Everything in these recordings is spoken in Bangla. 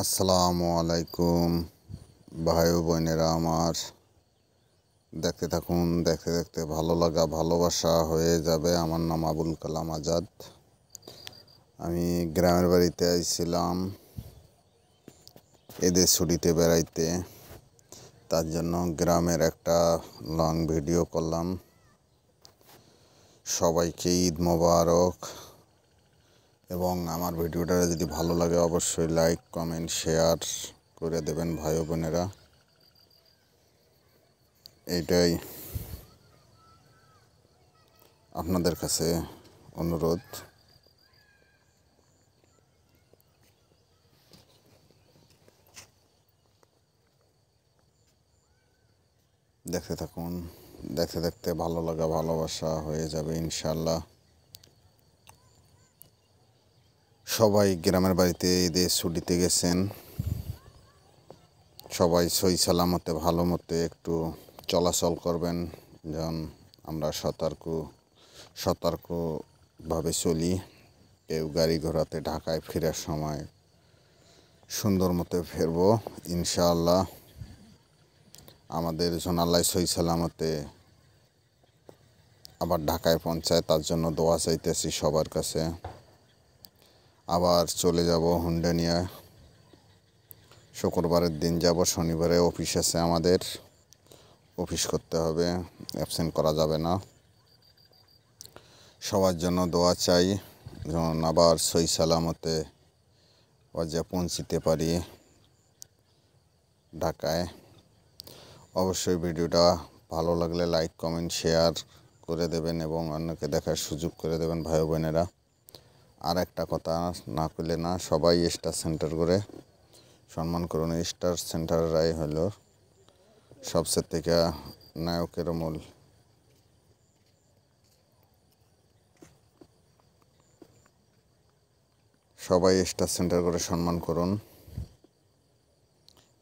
আসসালামু আলাইকুম ভাই ও বোনেরা আমার। দেখতে থাকুন, দেখতে দেখতে ভালো লাগা ভালোবাসা হয়ে যাবে। আমার নাম আবুল কালাম আজাদ। আমি গ্রামের বাড়িতে আইছিলাম এদের ছুটিতে বেড়াইতে, তার জন্য গ্রামের একটা লং ভিডিও করলাম। সবাইকে ঈদ মোবারক। এবং আমার ভিডিওটা যদি ভালো লাগে অবশ্যই লাইক কমেন্ট শেয়ার করে দেবেন ভাই ও বোনেরা। এইটাই আপনাদের কাছে অনুরোধ। দেখতে থাকুন, দেখতে দেখতে ভালো লাগা ভালোবাসা হয়ে যাবে ইনশাল্লাহ। সবাই গ্রামের বাড়িতে ঈদের ছুটিতে গেছেন, সবাই সই সালামতে ভালো মতে একটু চলাচল করবেন, যেন আমরা সতর্কভাবে চলি। কেউ গাড়ি ঘোড়াতে ঢাকায় ফেরার সময় সুন্দর মতো ফিরবো ইনশাআল্লাহ। আমাদের জোনালায় সই সালামতে আবার ঢাকায় পৌঁছায়, তার জন্য দোয়া চাইতেছি সবার কাছে। আবার চলে যাব হুন্ডা নিয়ে। শুক্রবারের দিন যাব, শনিবারে অফিস আছে আমাদের, অফিস করতে হবে, অ্যাবসেন্ট করা যাবে না। সবার জন্য দোয়া চাই যেমন আবার সই সালামতে যে পৌঁছিতে পারি ঢাকায়। অবশ্যই ভিডিওটা ভালো লাগলে লাইক কমেন্ট শেয়ার করে দেবেন এবং অন্যকে দেখার সুযোগ করে দেবেন ভাই বোনেরা। আর একটা কথা না করলে না, সবাই স্টার সেন্টার করে সম্মান করুন। স্টার সেন্টাররাই হলো সবচেয়ে থেকে নায়কের মূল। সবাই স্টার সেন্টার করে সম্মান করুন।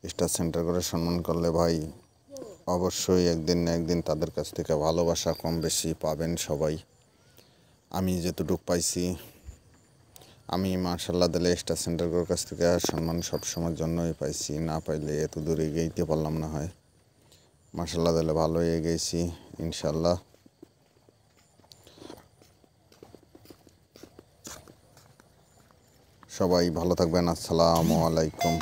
স্টার সেন্টার করে সম্মান করলে ভাই অবশ্যই একদিন না একদিন তাদের কাছ থেকে ভালোবাসা কম বেশি পাবেন সবাই। আমি যেতটুকু পাইছি, আমি মার্শাল্লাহ দিলে স্টার সেন্টারের কাছ থেকে সম্মান সবসময়ের জন্যই পাইছি। না পাইলে এত দূরে এগিয়ে পারলাম না হয়। মার্শাল্লাহ দিলে ভালোই এগিয়েছি ইনশাল্লাহ। সবাই ভালো থাকবেন। আসসালামু আলাইকুম।